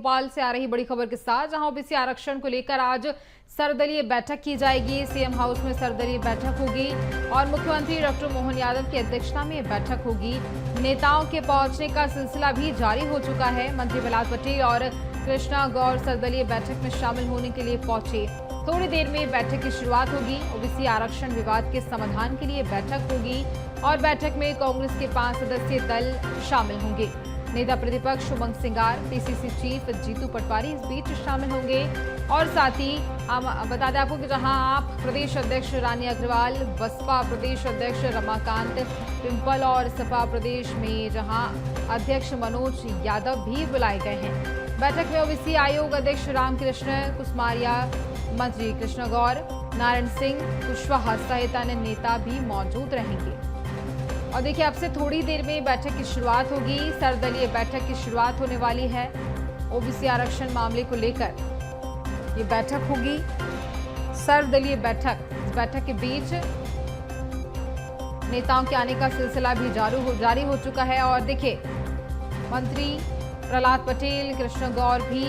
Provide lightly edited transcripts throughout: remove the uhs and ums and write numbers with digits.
भोपाल से आ रही बड़ी खबर के साथ, जहां ओबीसी आरक्षण को लेकर आज सर्वदलीय बैठक की जाएगी। सीएम हाउस में सर्वदलीय बैठक होगी और मुख्यमंत्री डॉक्टर मोहन यादव की अध्यक्षता में यह बैठक होगी। नेताओं के पहुंचने का सिलसिला भी जारी हो चुका है। मंत्री प्रहलाद पटेल और कृष्णा गौर सर्वदलीय बैठक में शामिल होने के लिए पहुंचे। थोड़ी देर में बैठक की शुरुआत होगी। ओबीसी आरक्षण विवाद के समाधान के लिए बैठक होगी और बैठक में कांग्रेस के 5 सदस्यीय दल शामिल होंगे। नेता प्रतिपक्ष उमंग सिंगार, पीसीसी चीफ जीतू पटवारी इस बीच शामिल होंगे। और साथ ही हम बता दें आपको कि जहां आप प्रदेश अध्यक्ष रानी अग्रवाल, बसपा प्रदेश अध्यक्ष रमाकांत पिंपल और सपा प्रदेश में जहां अध्यक्ष मनोज यादव भी बुलाए गए हैं। बैठक में ओबीसी आयोग अध्यक्ष रामकृष्ण कुसमारिया, मंत्री कृष्ण गौर, नारायण सिंह कुशवाहा सहित अन्य नेता भी मौजूद रहेंगे। और देखिए, अब से थोड़ी देर में बैठक की शुरुआत होगी। सर्वदलीय बैठक की शुरुआत होने वाली है। ओबीसी आरक्षण मामले को लेकर ये बैठक होगी, सर्वदलीय बैठक। इस बैठक के बीच नेताओं के आने का सिलसिला भी जारी हो चुका है। और देखिए, मंत्री प्रहलाद पटेल, कृष्ण गौर भी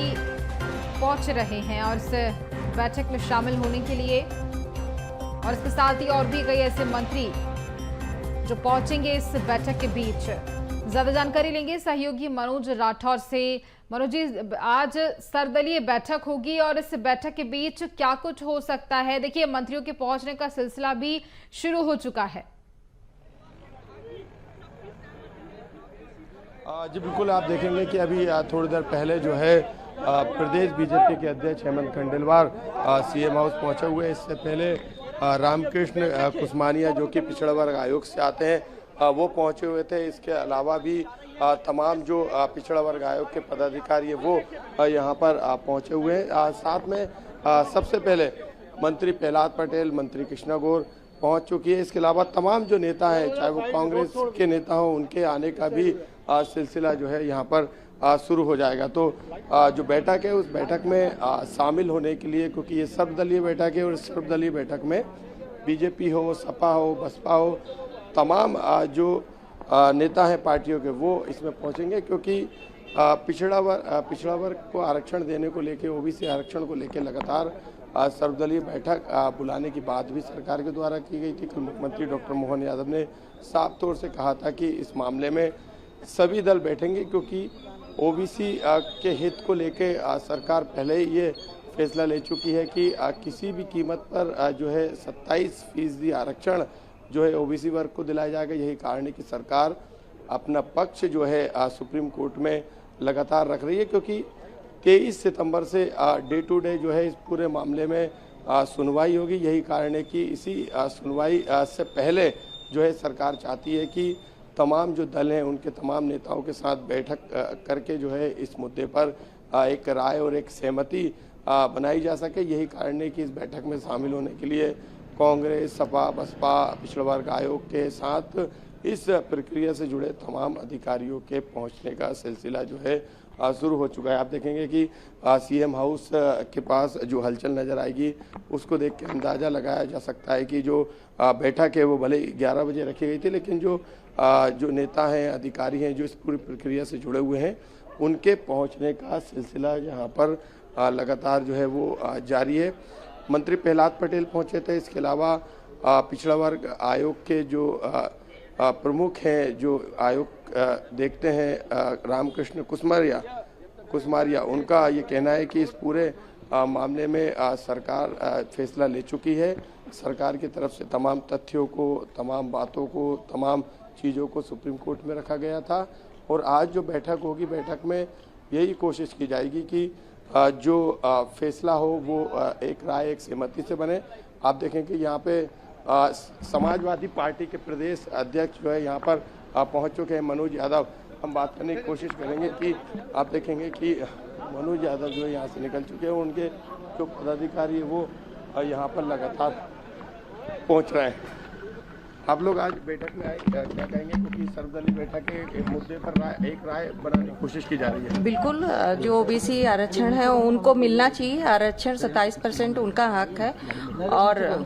पहुंच रहे हैं और इस बैठक में शामिल होने के लिए। और इसके साथ ही और भी कई ऐसे मंत्री जो पहुंचेंगे इस बैठक के बीच। ज्यादा जानकारी लेंगे सहयोगी मनोज राठौर से। मनोज जी, आज सर्वदलीय बैठक होगी और इस बैठक के बीच क्या कुछ हो सकता है? देखिए, मंत्रियों के पहुंचने का सिलसिला भी शुरू हो चुका है। जी बिल्कुल, आप देखेंगे कि अभी थोड़ी देर पहले जो है प्रदेश बीजेपी के अध्यक्ष हेमंत खंडेलवाल सीएम हाउस पहुंचे हुए। इससे पहले रामकृष्ण कुसमानिया जो कि पिछड़ा वर्ग आयोग से आते हैं वो पहुंचे हुए थे। इसके अलावा भी तमाम जो पिछड़ा वर्ग आयोग के पदाधिकारी है वो यहाँ पर पहुंचे हुए हैं। साथ में सबसे पहले मंत्री प्रहलाद पटेल, मंत्री कृष्णा गौर पहुंच चुकी है। इसके अलावा तमाम जो नेता हैं, चाहे वो कांग्रेस के नेता हों, उनके आने का भी सिलसिला जो है यहाँ पर शुरू हो जाएगा। तो जो बैठक है उस बैठक में शामिल होने के लिए, क्योंकि ये सर्वदलीय बैठक है और सर्वदलीय बैठक में बीजेपी हो, सपा हो, बसपा हो, तमाम जो नेता हैं पार्टियों के वो इसमें पहुंचेंगे। क्योंकि पिछड़ा वर्ग को आरक्षण देने को लेके, ओबीसी आरक्षण को लेके लगातार सर्वदलीय बैठक बुलाने की बात भी सरकार के द्वारा की गई थी। कल मुख्यमंत्री डॉक्टर मोहन यादव ने साफ तौर से कहा था कि इस मामले में सभी दल बैठेंगे, क्योंकि ओबीसी के हित को लेके सरकार पहले ही ये फैसला ले चुकी है कि किसी भी कीमत पर जो है 27% आरक्षण जो है ओबीसी वर्ग को दिलाया जाएगा। यही कारण है कि सरकार अपना पक्ष जो है सुप्रीम कोर्ट में लगातार रख रही है, क्योंकि 23 सितंबर से डे टू डे जो है इस पूरे मामले में सुनवाई होगी। यही कारण है कि इसी सुनवाई से पहले जो है सरकार चाहती है कि तमाम जो दल हैं उनके तमाम नेताओं के साथ बैठक करके जो है इस मुद्दे पर एक राय और एक सहमति बनाई जा सके। यही कारण है कि इस बैठक में शामिल होने के लिए कांग्रेस, सपा, बसपा, पिछड़ा वर्ग आयोग के साथ इस प्रक्रिया से जुड़े तमाम अधिकारियों के पहुंचने का सिलसिला जो है शुरू हो चुका है। आप देखेंगे कि सीएम हाउस के पास जो हलचल नज़र आएगी उसको देख के अंदाज़ा लगाया जा सकता है कि जो बैठक है वो भले 11 बजे रखी गई थी, लेकिन जो नेता हैं, अधिकारी हैं जो इस पूरी प्रक्रिया से जुड़े हुए हैं, उनके पहुंचने का सिलसिला यहाँ पर लगातार जो है वो जारी है। मंत्री प्रहलाद पटेल पहुँचे थे। इसके अलावा पिछड़ा वर्ग आयोग के जो प्रमुख हैं, जो आयोग देखते हैं, रामकृष्ण कुसमारिया, उनका ये कहना है कि इस पूरे मामले में सरकार फैसला ले चुकी है। सरकार की तरफ से तमाम तथ्यों को, तमाम बातों को, तमाम चीज़ों को सुप्रीम कोर्ट में रखा गया था। और आज जो बैठक होगी, बैठक में यही कोशिश की जाएगी कि जो फैसला हो वो एक राय, एक सहमति से बने। आप देखें कि यहाँ पे समाजवादी पार्टी के प्रदेश अध्यक्ष जो है यहाँ पर पहुँच चुके हैं, मनोज यादव। हम बात करने की कोशिश करेंगे कि आप देखेंगे कि मनोज यादव जो है यहाँ से निकल चुके हैं। उनके जो पदाधिकारी है वो यहाँ पर लगातार पहुँच रहे हैं। आप लोग आज बैठक में आए, क्या कहेंगे? क्योंकि सर्वदलीय बैठक के मुद्दे पर एक राय बनाने की कोशिश की जा रही है। बिल्कुल, जो ओबीसी आरक्षण है उनको मिलना चाहिए। आरक्षण 27% उनका हक है और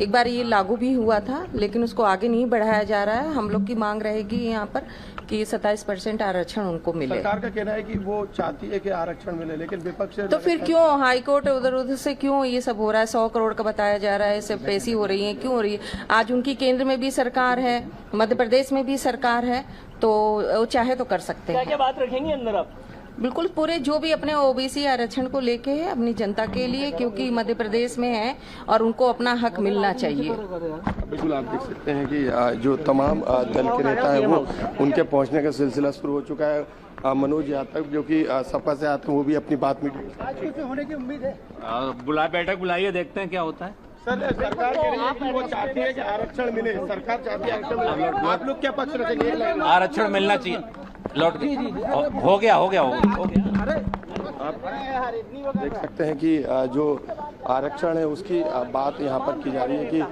एक बार ये लागू भी हुआ था, लेकिन उसको आगे नहीं बढ़ाया जा रहा है। हम लोग की मांग रहेगी यहाँ पर कि 27% आरक्षण उनको मिले। सरकार का कहना है कि वो चाहती है कि आरक्षण मिले, लेकिन विपक्ष तो फिर क्यों हाईकोर्ट उधर उधर से क्यों ये सब हो रहा है? 100 करोड़ का बताया जा रहा है, सिर्फ ऐसी हो रही है, क्यों हो रही है? आज उनकी केंद्र में भी सरकार है, मध्य प्रदेश में भी सरकार है, तो वो चाहे तो कर सकते हैं। क्या बात रखेंगे अंदर आप? बिल्कुल, पूरे जो भी अपने ओबीसी आरक्षण को लेके है अपनी जनता के लिए, क्योंकि मध्य प्रदेश में है और उनको अपना हक मिलना चाहिए। बिल्कुल, आप देख सकते हैं कि जो तमाम दल के नेता हैं वो उनके पहुंचने का सिलसिला शुरू हो चुका है। मनोज यादव जो कि सपा से आते हैं, वो भी अपनी बात में होने की उम्मीद है। बैठक बुलाइए, देखते हैं क्या होता है। सर, सरकार कह रही है कि वो चाहती है कि आरक्षण मिले, सरकार चाहती है आरक्षण मिले, आप लोग क्या पक्ष रखेंगे? आरक्षण मिलना चाहिए, लौट के हो गया। आप देख सकते हैं कि जो आरक्षण है उसकी बात यहाँ पर की जा रही है कि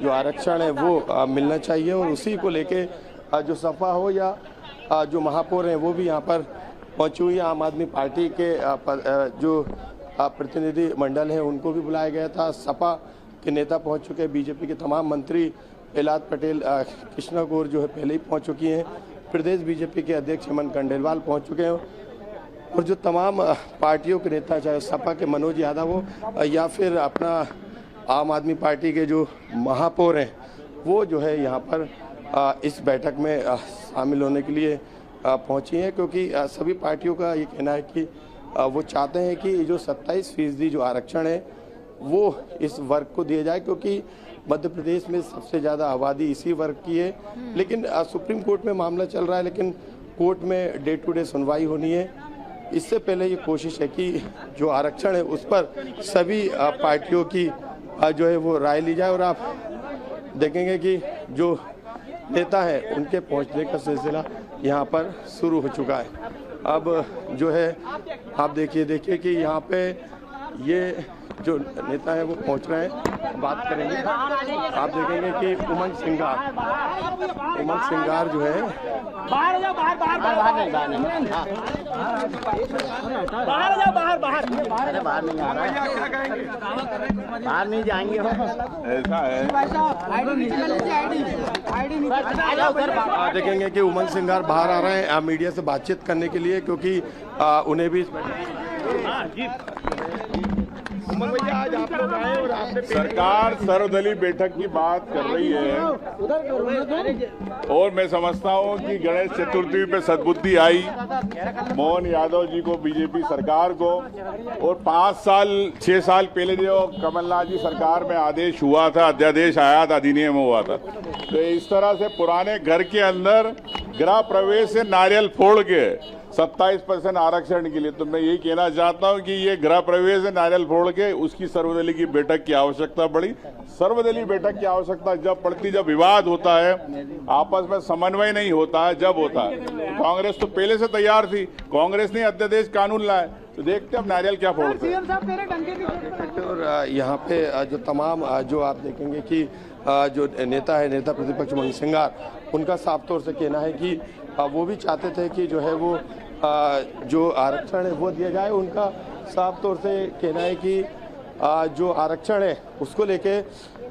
जो आरक्षण है वो मिलना चाहिए, और उसी को लेके जो सपा हो या जो महापौर हैं वो भी यहाँ पर पहुंची हुई है। आम आदमी पार्टी के जो प्रतिनिधि मंडल है उनको भी बुलाया गया था, सपा के नेता पहुंच चुके हैं, बीजेपी के तमाम मंत्री, प्रहलाद पटेल, कृष्णा गौर जो है पहले ही पहुंच चुकी हैं, प्रदेश बीजेपी के अध्यक्ष हेमंत खंडेलवाल पहुंच चुके हैं, और जो तमाम पार्टियों के नेता, चाहे सपा के मनोज यादव हो या फिर अपना आम आदमी पार्टी के जो महापौर हैं, वो जो है यहाँ पर इस बैठक में शामिल होने के लिए पहुँची हैं, क्योंकि सभी पार्टियों का ये कहना है कि वो चाहते हैं कि जो 27% जो आरक्षण है वो इस वर्ग को दिया जाए, क्योंकि मध्य प्रदेश में सबसे ज़्यादा आबादी इसी वर्ग की है। लेकिन सुप्रीम कोर्ट में मामला चल रहा है, लेकिन कोर्ट में डे टू डे सुनवाई होनी है। इससे पहले ये कोशिश है कि जो आरक्षण है उस पर सभी पार्टियों की जो है वो राय ली जाए, और आप देखेंगे कि जो नेता हैं उनके पहुंचने का सिलसिला यहाँ पर शुरू हो चुका है। अब जो है आप देखिए कि यहाँ पे ये जो नेता है वो पहुंच रहे हैं, बात करेंगे। आप देखेंगे कि उमंग सिंगार जो है बाहर नहीं जाएंगे। ऐसा है, देखेंगे कि उमंग सिंगार बाहर आ रहे हैं मीडिया से बातचीत करने के लिए, क्योंकि उन्हें भी आज आप लोग आए और आपने सरकार सर्वदलीय बैठक की बात कर रही है, और मैं समझता हूं कि गणेश चतुर्थी पे सद्बुद्धि आई मोहन यादव जी को, बीजेपी सरकार को, और 6 साल पहले जो कमलनाथ जी सरकार में आदेश हुआ था, अध्यादेश आया था, अधिनियम हुआ था, तो इस तरह से पुराने घर के अंदर गृह प्रवेश से नारियल फोड़ के 27% आरक्षण के लिए, तो मैं यही कहना चाहता हूं कि ये गृह प्रवेश से नारियल फोड़ के उसकी सर्वदलीय की बैठक की आवश्यकता पड़ी। सर्वदलीय बैठक की आवश्यकता जब पड़ती, जब विवाद होता है, आपस में समन्वय नहीं होता है, जब होता है। कांग्रेस तो पहले से तैयार थी, कांग्रेस ने अध्यादेश कानून लाए, तो देखते अब नारियल क्या फोड़ते हैं। और यहाँ पे जो तमाम जो आप देखेंगे कि जो नेता है, नेता प्रतिपक्ष उमंग सिंगार, उनका साफ तौर से कहना है कि वो भी चाहते थे कि जो है वो जो आरक्षण है वो दिया जाए। उनका साफ तौर से कहना है कि जो आरक्षण है उसको लेके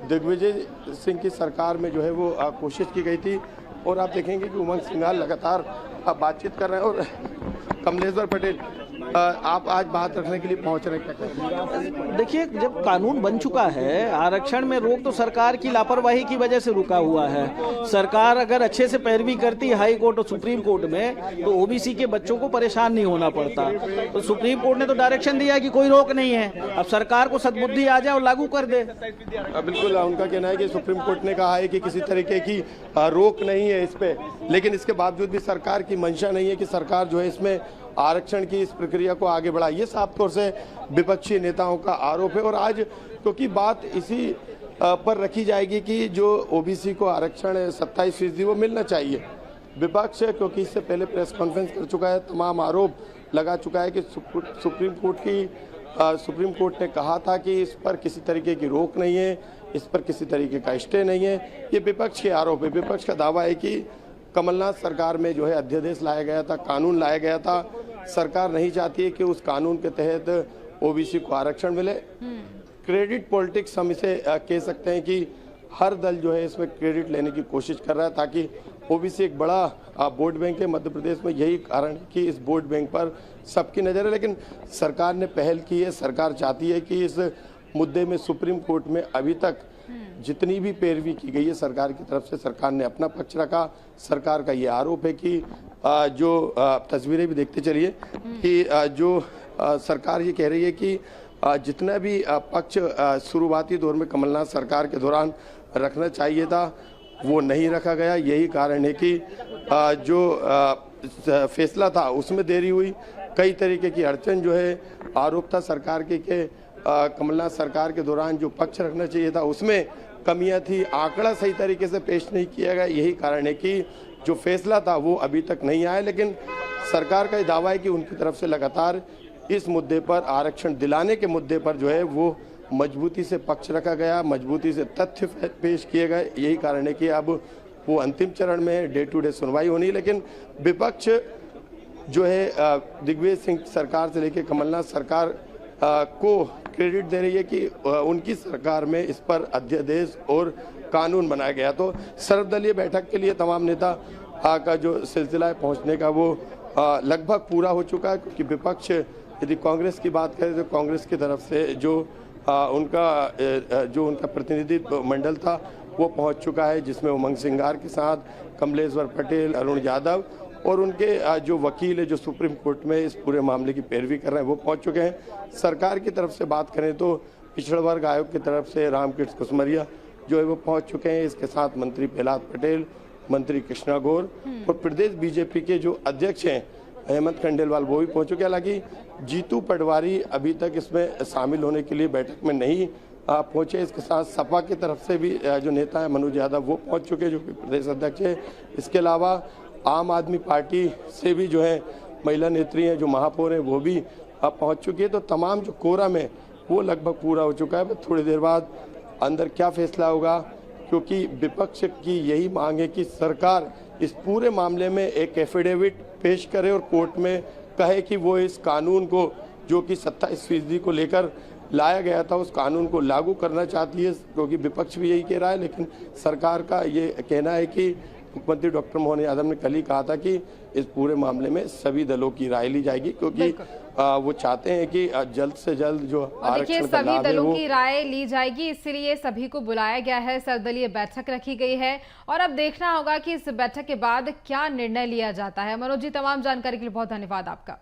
दिग्विजय सिंह की सरकार में जो है वो कोशिश की गई थी, और आप देखेंगे कि उमंग सिंगार लगातार बातचीत कर रहे हैं। और कमलेश्वर पटेल, आप आज बात रखने के लिए पहुंच रहे हैं, क्या? देखिए, जब कानून बन चुका है, आरक्षण में रोक तो सरकार की लापरवाही की वजह से रुका हुआ है। सरकार अगर अच्छे से पैरवी करती हाई कोर्ट और सुप्रीम कोर्ट में, तो ओबीसी के बच्चों को परेशान नहीं होना पड़ता। तो सुप्रीम कोर्ट ने तो डायरेक्शन दिया कि कोई रोक नहीं है, अब सरकार को सद्बुद्धि आ जाए और लागू कर दे। बिल्कुल, उनका कहना है कि सुप्रीम कोर्ट ने कहा है कि किसी तरीके की रोक नहीं है इस पे, लेकिन इसके बावजूद भी सरकार की मंशा नहीं है कि सरकार जो है इसमें आरक्षण की इस प्रक्रिया को आगे बढ़ाए। ये साफ तौर से विपक्षी नेताओं का आरोप है, और आज क्योंकि बात इसी पर रखी जाएगी कि जो ओबीसी को आरक्षण 27% वो मिलना चाहिए। विपक्ष क्योंकि इससे पहले प्रेस कॉन्फ्रेंस कर चुका है, तमाम आरोप लगा चुका है कि सुप्रीम कोर्ट ने कहा था कि इस पर किसी तरीके की रोक नहीं है, इस पर किसी तरीके का स्टे नहीं है। ये विपक्ष के आरोप है। विपक्ष का दावा है कि कमलनाथ सरकार में जो है अध्यादेश लाया गया था, कानून लाया गया था, सरकार नहीं चाहती है कि उस कानून के तहत ओबीसी को आरक्षण मिले। क्रेडिट पॉलिटिक्स हम इसे कह सकते हैं कि हर दल जो है इसमें क्रेडिट लेने की कोशिश कर रहा है, ताकि ओबीसी एक बड़ा वोट बैंक है मध्य प्रदेश में। यही कारण है कि इस वोट बैंक पर सबकी नज़र है, लेकिन सरकार ने पहल की है। सरकार चाहती है कि इस मुद्दे में सुप्रीम कोर्ट में अभी तक जितनी भी पैरवी की गई है सरकार की तरफ से, सरकार ने अपना पक्ष रखा। सरकार का ये आरोप है कि जो तस्वीरें भी देखते चलिए कि जो सरकार ये कह रही है कि जितना भी पक्ष शुरुआती दौर में कमलनाथ सरकार के दौरान रखना चाहिए था वो नहीं रखा गया। यही कारण है कि जो फैसला था उसमें देरी हुई। कई तरीके की अड़चन जो है आरोप था सरकार के कमलनाथ सरकार के दौरान जो पक्ष रखना चाहिए था उसमें कमियां थी, आंकड़ा सही तरीके से पेश नहीं किया गया। यही कारण है कि जो फैसला था वो अभी तक नहीं आया, लेकिन सरकार का दावा है कि उनकी तरफ से लगातार इस मुद्दे पर, आरक्षण दिलाने के मुद्दे पर जो है वो मजबूती से पक्ष रखा गया, मजबूती से तथ्य पेश किए गए। यही कारण है कि अब वो अंतिम चरण में डे टू डे सुनवाई होनी। लेकिन विपक्ष जो है दिग्विजय सिंह सरकार से लेकर कमलनाथ सरकार को क्रेडिट दे रही है कि उनकी सरकार में इस पर अध्यादेश और कानून बनाया गया। तो सर्वदलीय बैठक के लिए तमाम नेता का जो सिलसिला है पहुंचने का वो लगभग पूरा हो चुका है, क्योंकि विपक्ष यदि कांग्रेस की बात करें तो कांग्रेस की तरफ से जो उनका प्रतिनिधि मंडल था वो पहुंच चुका है, जिसमें उमंग सिंगार के साथ कमलेश्वर पटेल, अरुण यादव और उनके जो वकील है जो सुप्रीम कोर्ट में इस पूरे मामले की पैरवी कर रहे हैं वो पहुंच चुके हैं। सरकार की तरफ से बात करें तो पिछड़ा वर्ग आयोग की तरफ से रामकृष्ण कुसमरिया जो है वो पहुंच चुके हैं। इसके साथ मंत्री प्रहलाद पटेल, मंत्री कृष्णा गौर और प्रदेश बीजेपी के जो अध्यक्ष हैं हेमंत खंडेलवाल वो भी पहुंच चुके हैं। हालांकि जीतू पटवारी अभी तक इसमें शामिल होने के लिए बैठक में नहीं पहुंचे। इसके साथ सपा की तरफ से भी जो नेता है मनोज यादव वो पहुंच चुके हैं जो कि प्रदेश अध्यक्ष है। इसके अलावा आम आदमी पार्टी से भी जो है महिला नेत्री हैं जो महापौर हैं वो भी अब पहुंच चुकी है। तो तमाम जो कोरम है वो लगभग पूरा हो चुका है। थोड़ी देर बाद अंदर क्या फैसला होगा, क्योंकि विपक्ष की यही मांग है कि सरकार इस पूरे मामले में एक एफिडेविट पेश करे और कोर्ट में कहे कि वो इस कानून को जो कि 27% को लेकर लाया गया था उस कानून को लागू करना चाहती है, क्योंकि विपक्ष भी यही कह रहा है। लेकिन सरकार का ये कहना है कि मुख्यमंत्री डॉक्टर मोहन यादव ने कल ही कहा था कि इस पूरे मामले में सभी दलों की राय ली जाएगी, क्योंकि वो चाहते हैं कि जल्द से जल्द जो आरक्षण का सभी दलों की राय ली जाएगी, इसलिए सभी को बुलाया गया है, सर्वदलीय बैठक रखी गई है और अब देखना होगा कि इस बैठक के बाद क्या निर्णय लिया जाता है। मनोज जी, तमाम जानकारी के लिए बहुत धन्यवाद आपका।